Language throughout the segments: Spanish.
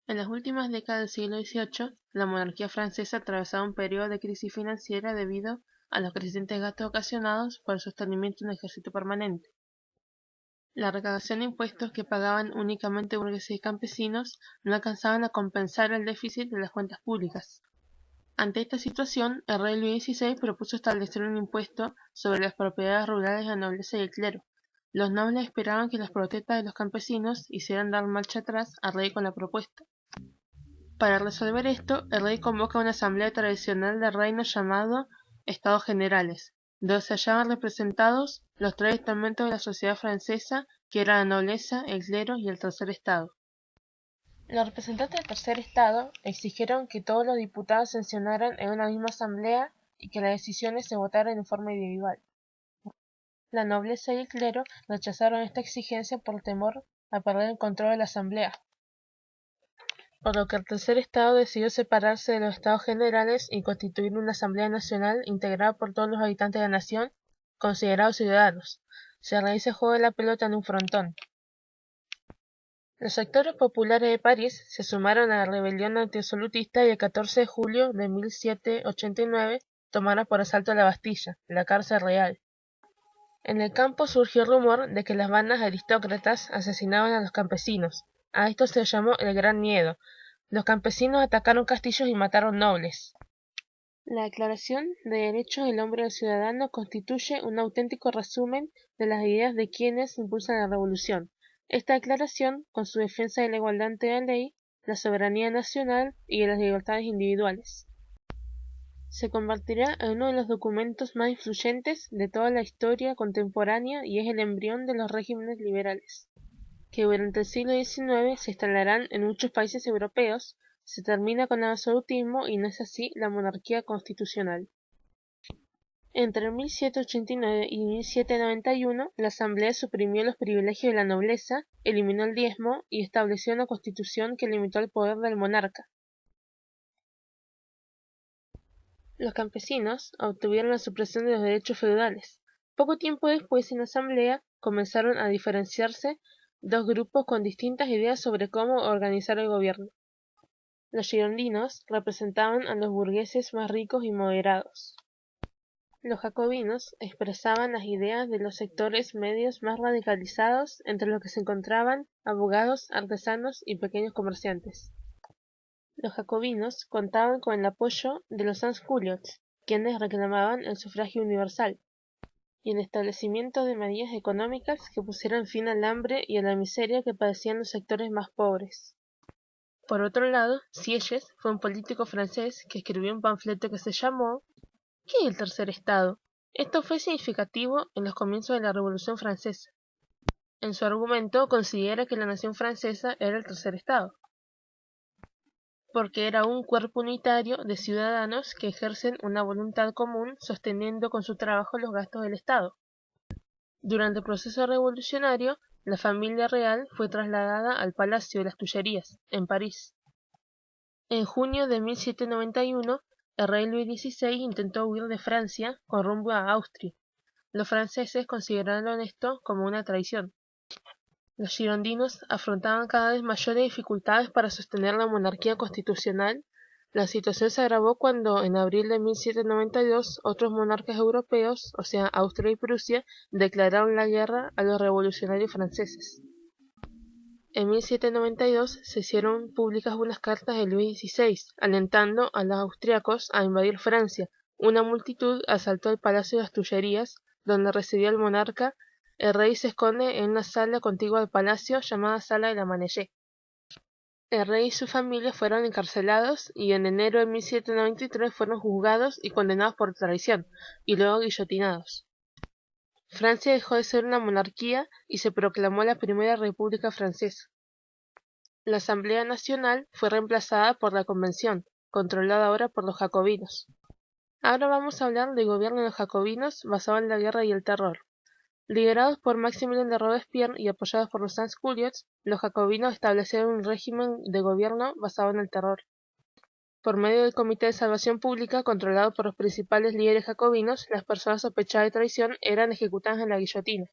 En las últimas décadas del siglo XVIII, la monarquía francesa atravesaba un periodo de crisis financiera debido a los crecientes gastos ocasionados por el sostenimiento de un ejército permanente. La recaudación de impuestos que pagaban únicamente burgueses y campesinos no alcanzaban a compensar el déficit de las cuentas públicas. Ante esta situación, el rey Luis XVI propuso establecer un impuesto sobre las propiedades rurales de la nobleza y el clero. Los nobles esperaban que las protestas de los campesinos hicieran dar marcha atrás al rey con la propuesta. Para resolver esto, el rey convoca una asamblea tradicional del reino llamado Estados Generales, donde se hallaban representados los tres estamentos de la sociedad francesa, que eran la nobleza, el clero y el tercer estado. Los representantes del tercer estado exigieron que todos los diputados se sesionaran en una misma asamblea y que las decisiones se votaran en forma individual. La nobleza y el clero rechazaron esta exigencia por temor a perder el control de la asamblea, por lo que el tercer estado decidió separarse de los estados generales y constituir una asamblea nacional integrada por todos los habitantes de la nación, considerados ciudadanos. Se realiza el juego de la pelota en un frontón. Los sectores populares de París se sumaron a la rebelión antiabsolutista y el 14 de julio de 1789 tomaron por asalto la Bastilla, la cárcel real. En el campo surgió el rumor de que las bandas aristócratas asesinaban a los campesinos. A esto se llamó el Gran Miedo. Los campesinos atacaron castillos y mataron nobles. La Declaración de Derechos del Hombre y del Ciudadano constituye un auténtico resumen de las ideas de quienes impulsan la revolución. Esta declaración, con su defensa de la igualdad ante la ley, la soberanía nacional y de las libertades individuales, se convertirá en uno de los documentos más influyentes de toda la historia contemporánea y es el embrión de los regímenes liberales, que durante el siglo XIX se instalarán en muchos países europeos. Se termina con el absolutismo y no es así la monarquía constitucional. Entre 1789 y 1791, la Asamblea suprimió los privilegios de la nobleza, eliminó el diezmo y estableció una constitución que limitó el poder del monarca. Los campesinos obtuvieron la supresión de los derechos feudales. Poco tiempo después, en la Asamblea, comenzaron a diferenciarse dos grupos con distintas ideas sobre cómo organizar el gobierno. Los girondinos representaban a los burgueses más ricos y moderados. Los jacobinos expresaban las ideas de los sectores medios más radicalizados, entre los que se encontraban abogados, artesanos y pequeños comerciantes. Los jacobinos contaban con el apoyo de los sans-culottes, quienes reclamaban el sufragio universal, y el establecimiento de medidas económicas que pusieran fin al hambre y a la miseria que padecían los sectores más pobres. Por otro lado, Sieyès fue un político francés que escribió un panfleto que se llamó ¿Qué es el tercer estado? Esto fue significativo en los comienzos de la Revolución Francesa. En su argumento considera que la nación francesa era el tercer estado, porque era un cuerpo unitario de ciudadanos que ejercen una voluntad común sosteniendo con su trabajo los gastos del Estado. Durante el proceso revolucionario, la familia real fue trasladada al Palacio de las Tullerías, en París. En junio de 1791, el rey Luis XVI intentó huir de Francia con rumbo a Austria. Los franceses consideraron esto como una traición. Los girondinos afrontaban cada vez mayores dificultades para sostener la monarquía constitucional. La situación se agravó cuando, en abril de 1792, otros monarcas europeos, o sea, Austria y Prusia, declararon la guerra a los revolucionarios franceses. En 1792 se hicieron públicas unas cartas de Luis XVI, alentando a los austriacos a invadir Francia. Una multitud asaltó el Palacio de las Tullerías, donde residía el monarca. El rey se esconde en una sala contigua al palacio llamada Sala de la Manellé. El rey y su familia fueron encarcelados y en enero de 1793 fueron juzgados y condenados por traición, y luego guillotinados. Francia dejó de ser una monarquía y se proclamó la Primera República Francesa. La Asamblea Nacional fue reemplazada por la Convención, controlada ahora por los jacobinos. Ahora vamos a hablar del gobierno de los jacobinos basado en la guerra y el terror. Liderados por Maximilien de Robespierre y apoyados por los sans-culottes, los jacobinos establecieron un régimen de gobierno basado en el terror. Por medio del Comité de Salvación Pública, controlado por los principales líderes jacobinos, las personas sospechadas de traición eran ejecutadas en la guillotina.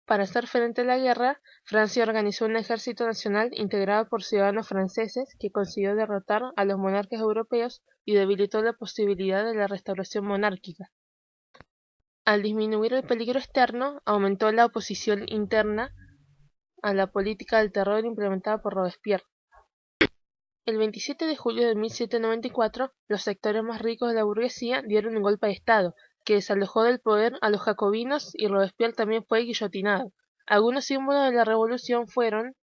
Para hacer frente a la guerra, Francia organizó un ejército nacional integrado por ciudadanos franceses que consiguió derrotar a los monarcas europeos y debilitó la posibilidad de la restauración monárquica. Al disminuir el peligro externo, aumentó la oposición interna a la política del terror implementada por Robespierre. El 27 de julio de 1794, los sectores más ricos de la burguesía dieron un golpe de Estado, que desalojó del poder a los jacobinos y Robespierre también fue guillotinado. Algunos símbolos de la revolución fueron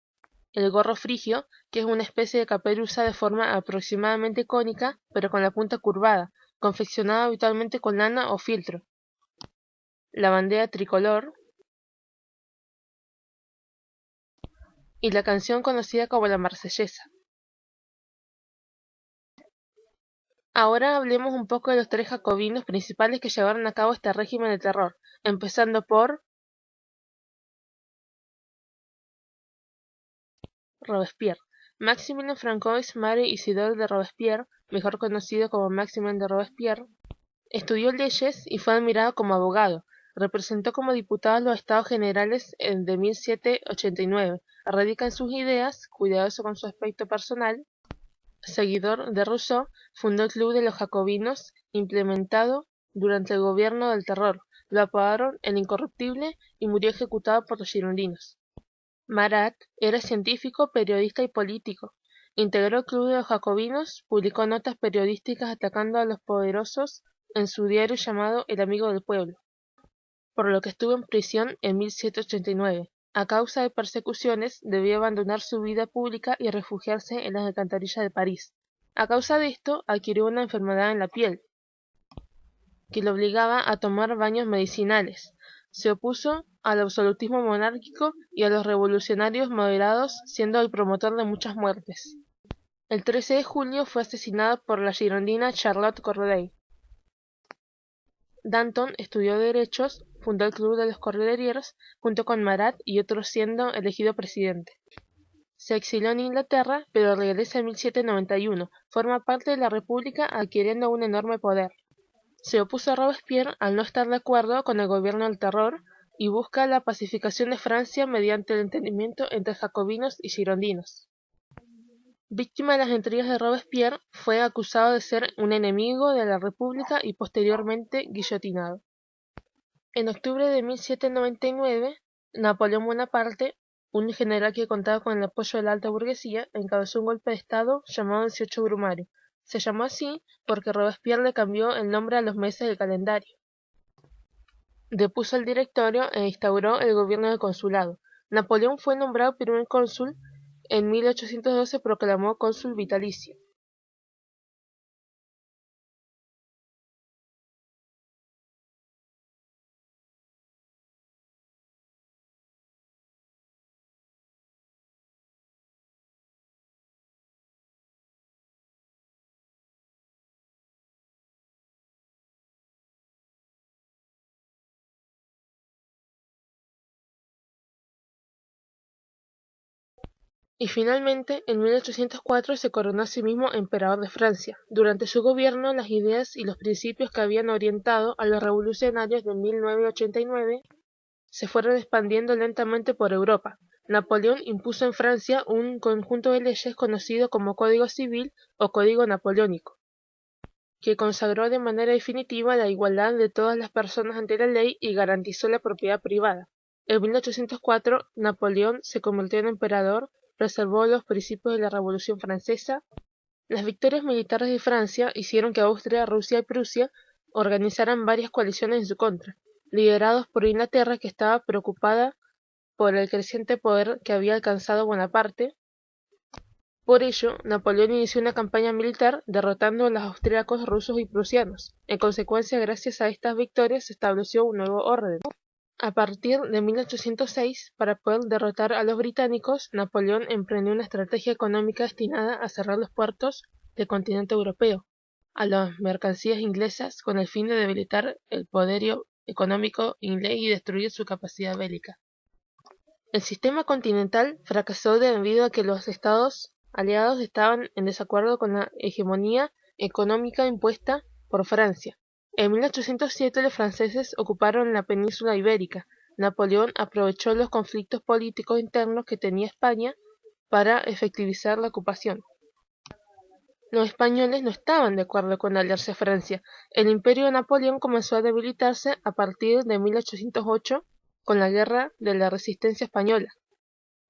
el gorro frigio, que es una especie de caperuza de forma aproximadamente cónica, pero con la punta curvada, confeccionada habitualmente con lana o fieltro. La bandera tricolor y la canción conocida como la Marsellesa. Ahora hablemos un poco de los tres jacobinos principales que llevaron a cabo este régimen de terror, empezando por Robespierre. Maximilien Francois Marie Isidore de Robespierre, mejor conocido como Maximilien de Robespierre, estudió leyes y fue admirado como abogado. Representó como diputado a los Estados Generales de 1789. Radica en sus ideas, cuidadoso con su aspecto personal, seguidor de Rousseau, fundó el Club de los Jacobinos, implementado durante el gobierno del terror. Lo apodaron el Incorruptible y murió ejecutado por los girondinos. Marat era científico, periodista y político. Integró el Club de los Jacobinos, publicó notas periodísticas atacando a los poderosos en su diario llamado El Amigo del Pueblo, por lo que estuvo en prisión en 1789. A causa de persecuciones, debió abandonar su vida pública y refugiarse en las alcantarillas de París. A causa de esto, adquirió una enfermedad en la piel, que lo obligaba a tomar baños medicinales. Se opuso al absolutismo monárquico y a los revolucionarios moderados, siendo el promotor de muchas muertes. El 13 de julio fue asesinado por la girondina Charlotte Corday. Danton estudió derechos, fundó el Club de los Cordeliers junto con Marat y otros siendo elegido presidente. Se exilió en Inglaterra, pero regresa en 1791. Forma parte de la República adquiriendo un enorme poder. Se opuso a Robespierre al no estar de acuerdo con el gobierno del terror y busca la pacificación de Francia mediante el entendimiento entre jacobinos y girondinos. Víctima de las intrigas de Robespierre, fue acusado de ser un enemigo de la República y posteriormente guillotinado. En octubre de 1799, Napoleón Bonaparte, un general que contaba con el apoyo de la alta burguesía, encabezó un golpe de estado llamado 18 Brumario. Se llamó así porque Robespierre le cambió el nombre a los meses del calendario. Depuso al directorio e instauró el gobierno del consulado. Napoleón fue nombrado primer cónsul. En 1812 proclamó cónsul vitalicio. Y finalmente, en 1804 se coronó a sí mismo emperador de Francia. Durante su gobierno, las ideas y los principios que habían orientado a los revolucionarios de 1989 se fueron expandiendo lentamente por Europa. Napoleón impuso en Francia un conjunto de leyes conocido como Código Civil o Código Napoleónico, que consagró de manera definitiva la igualdad de todas las personas ante la ley y garantizó la propiedad privada. En 1804, Napoleón se convirtió en emperador, preservó los principios de la Revolución Francesa. Las victorias militares de Francia hicieron que Austria, Rusia y Prusia organizaran varias coaliciones en su contra, liderados por Inglaterra, que estaba preocupada por el creciente poder que había alcanzado Bonaparte. Por ello, Napoleón inició una campaña militar derrotando a los austríacos, rusos y prusianos. En consecuencia, gracias a estas victorias se estableció un nuevo orden. A partir de 1806, para poder derrotar a los británicos, Napoleón emprendió una estrategia económica destinada a cerrar los puertos del continente europeo a las mercancías inglesas con el fin de debilitar el poderío económico inglés y destruir su capacidad bélica. El sistema continental fracasó debido a que los estados aliados estaban en desacuerdo con la hegemonía económica impuesta por Francia. En 1807 los franceses ocuparon la península ibérica. Napoleón aprovechó los conflictos políticos internos que tenía España para efectivizar la ocupación. Los españoles no estaban de acuerdo con aliarse a Francia. El imperio de Napoleón comenzó a debilitarse a partir de 1808 con la Guerra de la Resistencia Española.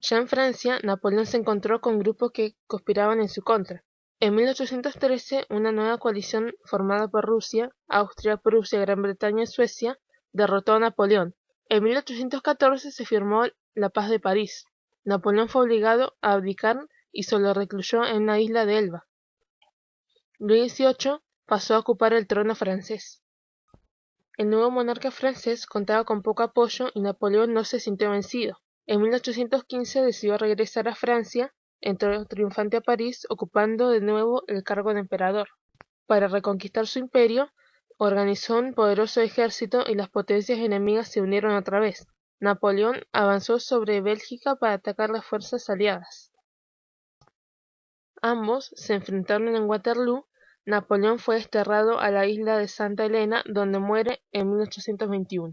Ya en Francia, Napoleón se encontró con grupos que conspiraban en su contra. En 1813, una nueva coalición formada por Rusia, Austria, Prusia, Gran Bretaña y Suecia derrotó a Napoleón. En 1814 se firmó la Paz de París. Napoleón fue obligado a abdicar y se lo recluyó en la isla de Elba. Luis XVIII pasó a ocupar el trono francés. El nuevo monarca francés contaba con poco apoyo y Napoleón no se sintió vencido. En 1815 decidió regresar a Francia, entró triunfante a París, ocupando de nuevo el cargo de emperador. Para reconquistar su imperio, organizó un poderoso ejército y las potencias enemigas se unieron otra vez. Napoleón avanzó sobre Bélgica para atacar las fuerzas aliadas. Ambos se enfrentaron en Waterloo. Napoleón fue desterrado a la isla de Santa Helena, donde muere en 1821.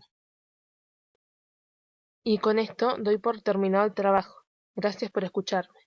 Y con esto doy por terminado el trabajo. Gracias por escucharme.